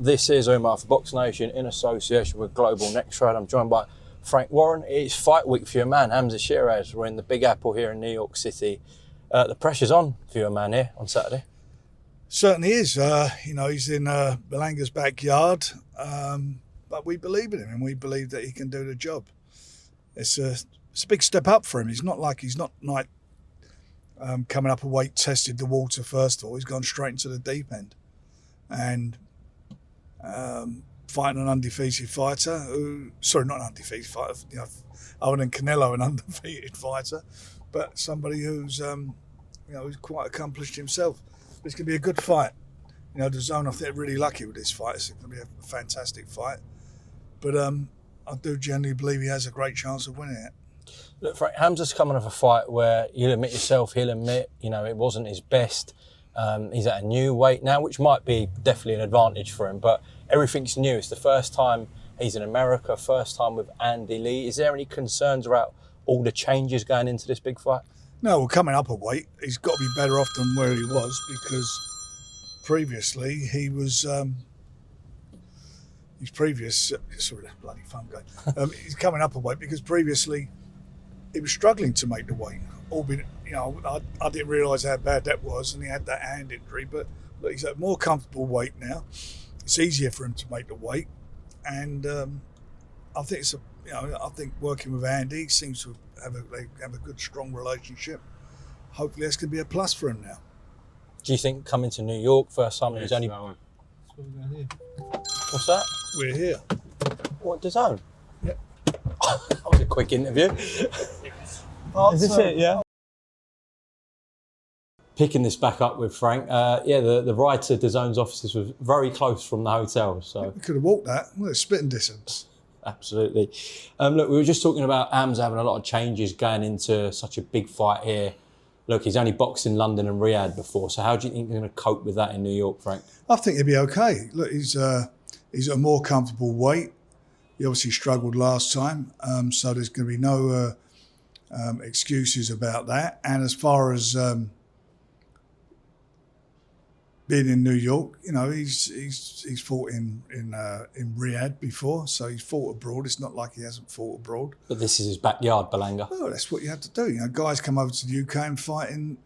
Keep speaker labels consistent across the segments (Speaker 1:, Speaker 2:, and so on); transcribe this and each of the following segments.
Speaker 1: This is Umar for BoxNation in association with Global Next Trade. I'm joined by Frank Warren. It's fight week for your man, Hamzah Sheeraz. We're in the Big Apple here in New York City. The pressure's on for your man here on Saturday.
Speaker 2: Certainly is. He's in Berlanga's backyard, but we believe in him and we believe that he can do the job. It's a big step up for him. He's not coming up a weight, tested the water first of all. He's gone straight into the deep end. And fighting an undefeated fighter not an undefeated fighter, other than Canelo, an undefeated fighter, but somebody who's quite accomplished himself. But it's going to be a good fight. The zone, I think, are really lucky with this fight. It's going to be a fantastic fight. But I do genuinely believe he has a great chance of winning it.
Speaker 1: Look, Frank, Hamzah's coming off a fight where you'll admit yourself, he'll admit, it wasn't his best. He's at a new weight now, which might be definitely an advantage for him, but everything's new. It's the first time he's in America, first time with Andy Lee. Is there any concerns about all the changes going into this big fight?
Speaker 2: No, well, coming up a weight, he's got to be better off than where he was, because previously he was... sorry, the bloody phone going. He's coming up a weight because previously he was struggling to make the weight. Albeit, I didn't realise how bad that was, and he had that hand injury. But look, he's at a more comfortable weight now. It's easier for him to make the weight, and I think I think working with Andy seems to have a good, strong relationship. Hopefully, that's going to be a plus for him now.
Speaker 1: Do you think coming to New York first time he's only? What's that?
Speaker 2: We're here.
Speaker 1: What, DAZN?
Speaker 2: Yep.
Speaker 1: That was a quick interview. Is this it? Yeah. Picking this back up with Frank, the ride to DAZN's offices was very close from the hotel. So
Speaker 2: we could have walked that. Well, it's spitting distance.
Speaker 1: Absolutely. Look, we were just talking about Hamzah having a lot of changes going into such a big fight here. Look, he's only boxed in London and Riyadh before, so how do you think he's going to cope with that in New York, Frank?
Speaker 2: I think he'll be okay. Look, he's at a more comfortable weight. He obviously struggled last time, so there's going to be no excuses about that. And as far as being in New York, he's fought in Riyadh before, so he's fought abroad. It's not like he hasn't fought abroad.
Speaker 1: But this is his backyard, Berlanga.
Speaker 2: Oh, that's what you have to do. Guys come over to the UK and fought in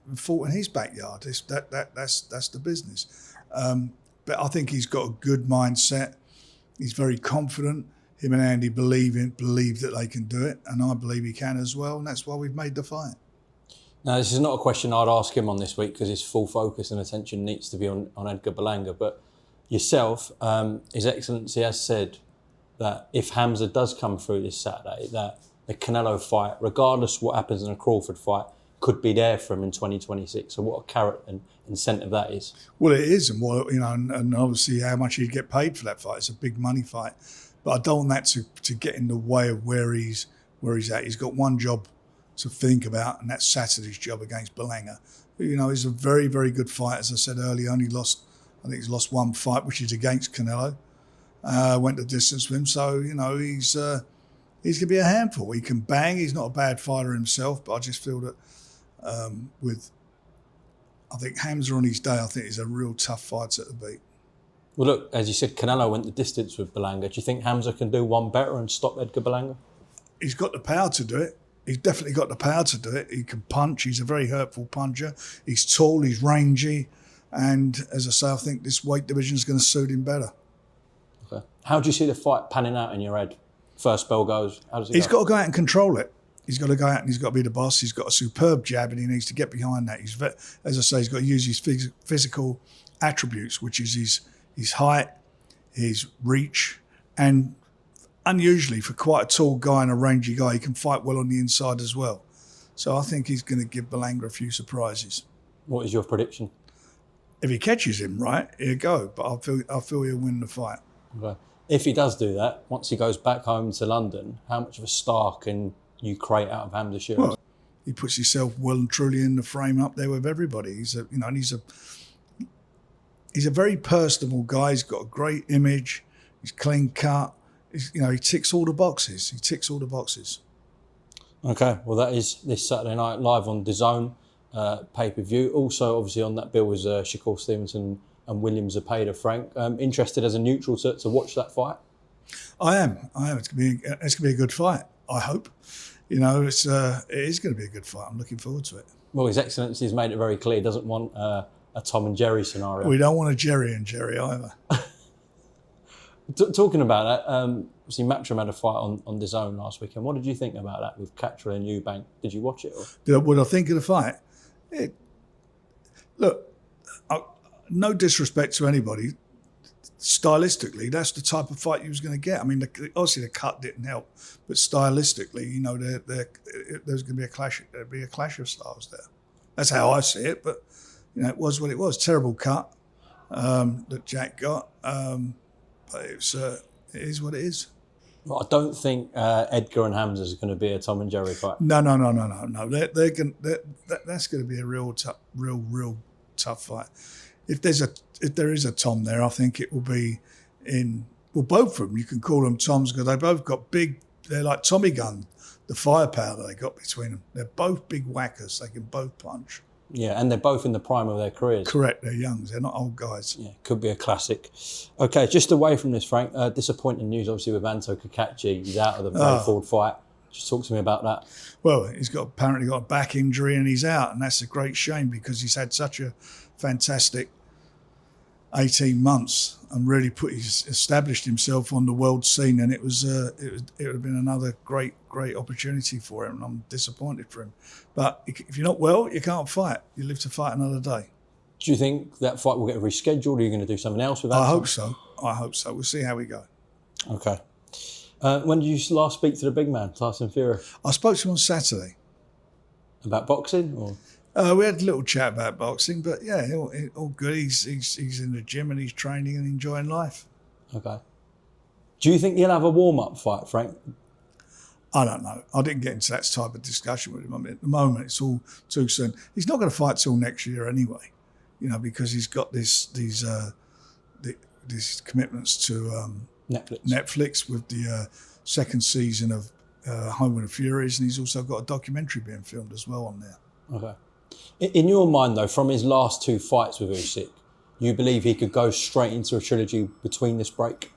Speaker 2: his backyard. That's the business. But I think he's got a good mindset. He's very confident. Him and Andy believe that they can do it, and I believe he can as well, and that's why we've made the fight.
Speaker 1: Now, this is not a question I'd ask him on this week because his full focus and attention needs to be on Edgar Berlanga. But yourself, His Excellency has said that if Hamzah does come through this Saturday, that the Canelo fight, regardless of what happens in a Crawford fight, could be there for him in 2026. So what a carrot and incentive that is.
Speaker 2: Well, it is, and obviously how much he'd get paid for that fight. It's a big money fight. But I don't want that to get in the way of where he's at. He's got one job to think about, and that's Saturday's job against Berlanga. He's a very, very good fight. As I said earlier, he's lost one fight, which is against Canelo. Went the distance with him, so he's going to be a handful. He can bang. He's not a bad fighter himself, but I just feel that I think Hamzah on his day, I think he's a real tough fighter to beat.
Speaker 1: Well, look, as you said, Canelo went the distance with Berlanga. Do you think Hamzah can do one better and stop Edgar Berlanga?
Speaker 2: He's got the power to do it. He's definitely got the power to do it. He can punch. He's a very hurtful puncher. He's tall. He's rangy. And as I say, I think this weight division is going to suit him better.
Speaker 1: Okay. How do you see the fight panning out in your head? First bell goes. How does it
Speaker 2: He's got to go out and control it. He's got to go out and he's got to be the boss. He's got a superb jab and he needs to get behind that. As I say, he's got to use his physical attributes, which is his height, his reach, and unusually for quite a tall guy and a rangy guy, he can fight well on the inside as well. So I think he's going to give Berlanga a few surprises.
Speaker 1: What is your prediction?
Speaker 2: If he catches him right, he'll go. But I feel he'll win the fight.
Speaker 1: Okay. If he does do that, once he goes back home to London, how much of a star can you create out of Hamzah Sheeraz?
Speaker 2: Well, he puts himself well and truly in the frame up there with everybody. He's a very personable guy. He's got a great image. He's clean cut. He ticks all the boxes.
Speaker 1: Okay, well that is this Saturday night live on DAZN pay-per-view. Also, obviously on that bill was Shakur Stevenson and Williams-Zepeda, Frank. Interested as a neutral to watch that fight?
Speaker 2: I am. It's gonna be a good fight. I hope. It is going to be a good fight. I'm looking forward to it.
Speaker 1: Well, His Excellency has made it very clear he doesn't want a Tom and Jerry scenario.
Speaker 2: We don't want a Jerry and Jerry either.
Speaker 1: Talking about that, obviously Matchroom had a fight on DAZN last weekend. What did you think about that with Catterall and Eubank? Did you watch it? Or?
Speaker 2: What I think of the fight? No disrespect to anybody. Stylistically, that's the type of fight you was going to get. I mean, obviously the cut didn't help, but stylistically, there's going to be a clash. There'd be a clash of styles there. That's how I see it. But it was what it was. Terrible cut that Jack got, but it is what it is.
Speaker 1: Well, I don't think Edgar and Hamzah is going to be a Tom and Jerry fight.
Speaker 2: No. That's going to be a real tough fight. If there is a Tom there, I think it will be both of them. You can call them Toms because they both got big. They're like Tommy gun, the firepower that they got between them. They're both big whackers. They can both punch.
Speaker 1: Yeah, and they're both in the prime of their careers.
Speaker 2: Correct. They're young. They're not old guys.
Speaker 1: Yeah, could be a classic. Okay, just away from this, Frank. Disappointing news, obviously, with Anto Cacace. He's out of the Brayford fight. Just talk to me about that.
Speaker 2: Well, he's apparently got a back injury and he's out, and that's a great shame because he's had such a fantastic 18 months and really established himself on the world scene, and it would have been another great opportunity for him, and I'm disappointed for him. But if you're not well, you can't fight. You live to fight another day.
Speaker 1: Do you think that fight will get rescheduled, or are you going to do something else with that?
Speaker 2: I hope so. We'll see how we go.
Speaker 1: Okay. When did you last speak to the big man, Tyson Fury?
Speaker 2: I spoke to him on Saturday.
Speaker 1: About boxing? Or?
Speaker 2: We had a little chat about boxing, but yeah, all good. He's in the gym and he's training and enjoying life.
Speaker 1: Okay. Do you think he'll have a warm-up fight, Frank?
Speaker 2: I don't know. I didn't get into that type of discussion with him. I mean, at the moment, it's all too soon. He's not going to fight till next year anyway, because he's got these commitments to Netflix with the second season of Home of the Furies, and he's also got a documentary being filmed as well on there.
Speaker 1: Okay. In your mind, though, from his last two fights with Usyk, you believe he could go straight into a trilogy between this break?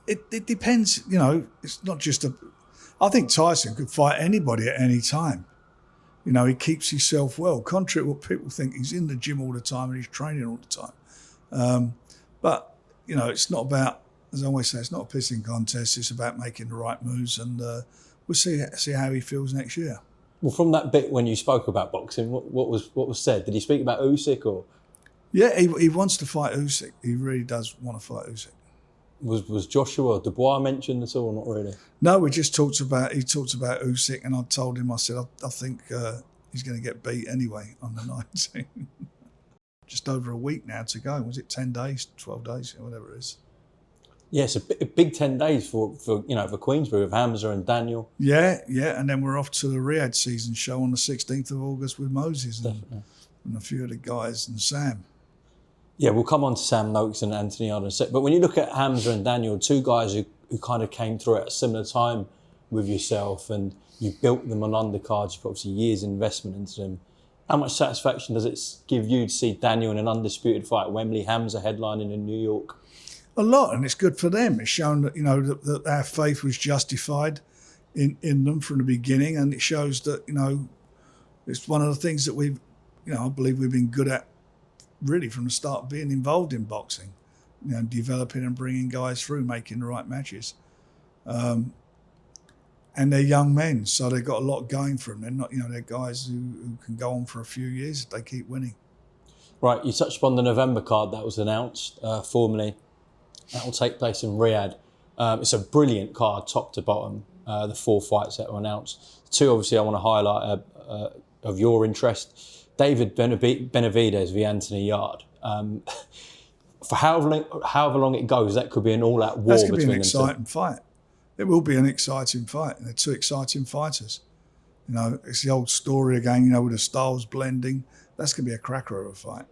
Speaker 2: It depends. It's not just I think Tyson could fight anybody at any time. He keeps himself well. Contrary to what people think, he's in the gym all the time and he's training all the time. But it's not about, as I always say, it's not a pissing contest. It's about making the right moves, and we'll see how he feels next year.
Speaker 1: Well, from that bit when you spoke about boxing, what was said? Did he speak about Usyk or?
Speaker 2: Yeah, he wants to fight Usyk. He really does want to fight Usyk.
Speaker 1: Was Joshua Dubois mentioned at all? Not really.
Speaker 2: No, he talked about Usyk, and I told him, I said, I think he's going to get beat anyway on the 19th. Just over a week now to go. Was it 10 days, 12 days, whatever it is?
Speaker 1: Yes, a big 10 days for Queensberry with Hamzah and Daniel.
Speaker 2: Yeah, and then we're off to the Riyadh season show on the 16th of August with Moses and a few of the guys and Sam.
Speaker 1: Yeah, we'll come on to Sam Noakes and Anthony Yarde in a sec. But when you look at Hamzah and Daniel, two guys who kind of came through at a similar time with yourself, and you built them on undercards, you've got obviously years investment into them. How much satisfaction does it give you to see Daniel in an undisputed fight at Wembley, Hamzah headlining in New York?
Speaker 2: A lot, and it's good for them. It's shown that that our faith was justified in them from the beginning, and it shows that it's one of the things that I believe we've been good at really from the start of being involved in boxing, developing and bringing guys through, making the right matches. And they're young men, so they've got a lot going for them. They're not, they're guys who can go on for a few years if they keep winning. Right,
Speaker 1: you touched upon the November card that was announced formally. That will take place in Riyadh. It's a brilliant card, top to bottom, the 4 fights that were announced. 2, obviously, I want to highlight of your interest. David Benavidez v Anthony Yarde. For however long it goes, that could be an all-out war between them.
Speaker 2: That's going to be an exciting fight. It will be an exciting fight. They're 2 exciting fighters. It's the old story again, with the styles blending. That's going to be a cracker of a fight.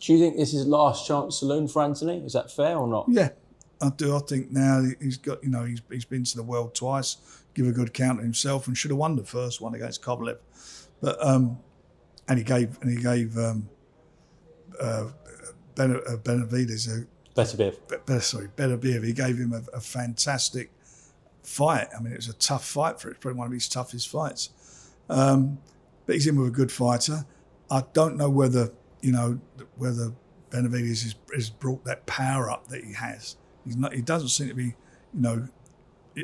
Speaker 1: Do you think this is last chance saloon for Anthony? Is that fair or not?
Speaker 2: Yeah, I do. I think now he's got, he's been to the world twice, give a good count of himself, and should have won the first one against Kovalev. But and he gave Benavidez, Benavidez, he gave him a fantastic fight. I mean, it was a tough fight for it. It's probably one of his toughest fights. But he's in with a good fighter. I don't know whether Benavidez has brought that power up that he has. He doesn't seem to be,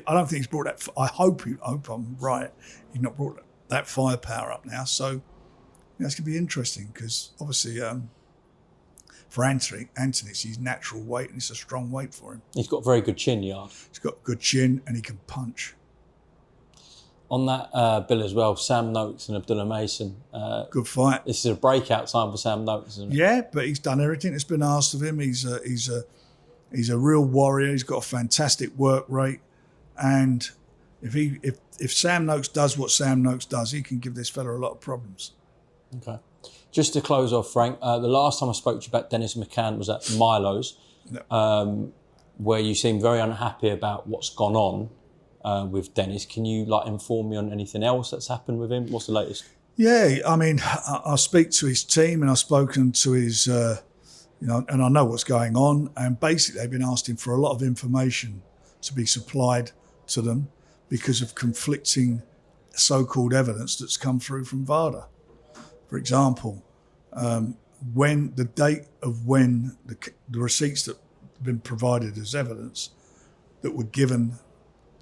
Speaker 2: I don't think he's brought that. I hope I'm right. He's not brought that firepower up now. So it's going to be interesting because obviously for Anthony, it's his natural weight and it's a strong weight for him.
Speaker 1: He's got a very good chin, Yarde.
Speaker 2: He's got a good chin and he can punch.
Speaker 1: On that bill as well, Sam Noakes and Abdullah-Mason.
Speaker 2: Good fight.
Speaker 1: This is a breakout time for Sam Noakes, isn't it?
Speaker 2: Yeah, but he's done everything that's been asked of him. He's a real warrior. He's got a fantastic work rate, and if Sam Noakes does what Sam Noakes does, he can give this fella a lot of problems.
Speaker 1: Okay. Just to close off, Frank, the last time I spoke to you about Dennis McCann was at Milo's, where you seemed very unhappy about what's gone on with Dennis. Can you inform me on anything else that's happened with him? What's the latest?
Speaker 2: Yeah, I mean, I speak to his team and I've spoken to his, and I know what's going on. And basically, they've been asking for a lot of information to be supplied to them because of conflicting so-called evidence that's come through from VADA. For example, when the date of when the receipts that have been provided as evidence that were given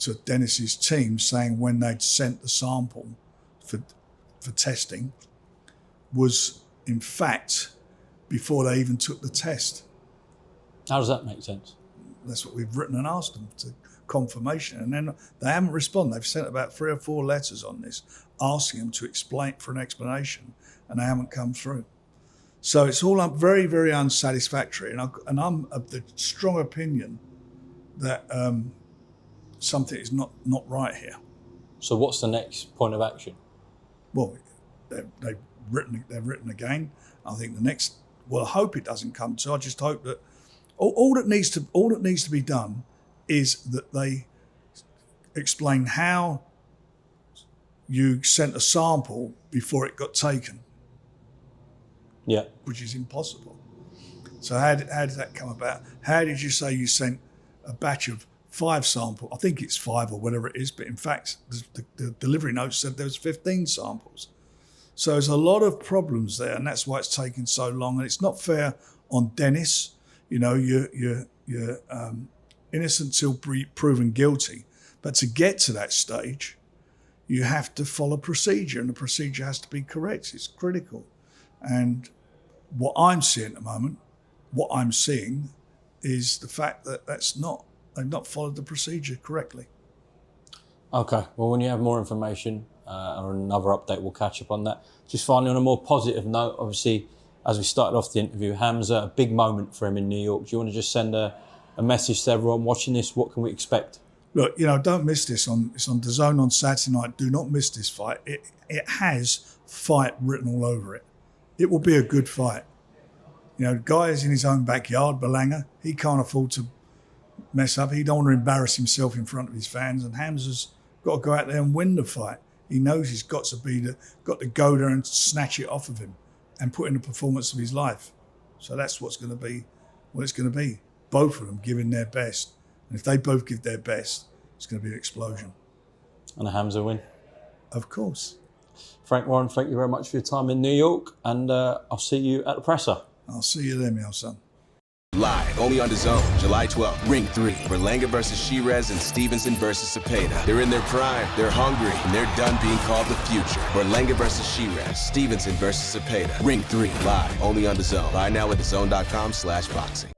Speaker 2: to Dennis's team saying when they'd sent the sample for testing was in fact before they even took the test.
Speaker 1: How does that make sense?
Speaker 2: That's what we've written and asked them to confirmation, and then they haven't responded. They've sent about 3 or 4 letters on this asking them to explain for an explanation, and they haven't come through. So it's all very, very unsatisfactory, and I'm of the strong opinion that something is not right here.
Speaker 1: So what's the next point of action?
Speaker 2: Well, they've written again. I think the next. Well, I hope it doesn't come to. I just hope that all that needs to be done is that they explain how you sent a sample before it got taken.
Speaker 1: Yeah,
Speaker 2: which is impossible. So how did that come about? How did you say you sent a batch of 5 samples? I think it's 5 or whatever it is, but in fact, the delivery note said there was 15 samples. So there's a lot of problems there, and that's why it's taking so long. And it's not fair on Dennis. You're innocent till proven guilty. But to get to that stage, you have to follow procedure, and the procedure has to be correct. It's critical. And what I'm seeing at the moment, is the fact that they've not followed the procedure correctly.
Speaker 1: Okay, well, when you have more information or another update, we'll catch up on that. Just finally, on a more positive note, obviously, as we started off the interview, Hamzah, a big moment for him in New York. Do you want to just send a message to everyone watching this? What can we expect?
Speaker 2: Look, don't miss this. It's on DAZN on Saturday night. Do not miss this fight. It has fight written all over it. It will be a good fight. The guy is in his own backyard, Berlanga. He can't afford to mess up. He don't want to embarrass himself in front of his fans. And Hamzah's got to go out there and win the fight. He knows he's got to go there and snatch it off of him and put in the performance of his life. So that's what's going to be what it's going to be. Both of them giving their best. And if they both give their best, it's going to be an explosion.
Speaker 1: And a Hamzah win?
Speaker 2: Of course.
Speaker 1: Frank Warren, thank you very much for your time in New York, and I'll see you at the presser.
Speaker 2: I'll see you there, my son.
Speaker 3: Live, only on DAZN, July 12th. Ring 3, Berlanga versus Sheeraz and Stevenson-Zepeda. They're in their prime, they're hungry, and they're done being called the future. Berlanga versus Sheeraz, Stevenson versus Zepeda. Ring 3, live, only on DAZN. Buy now at DAZN.com/boxing.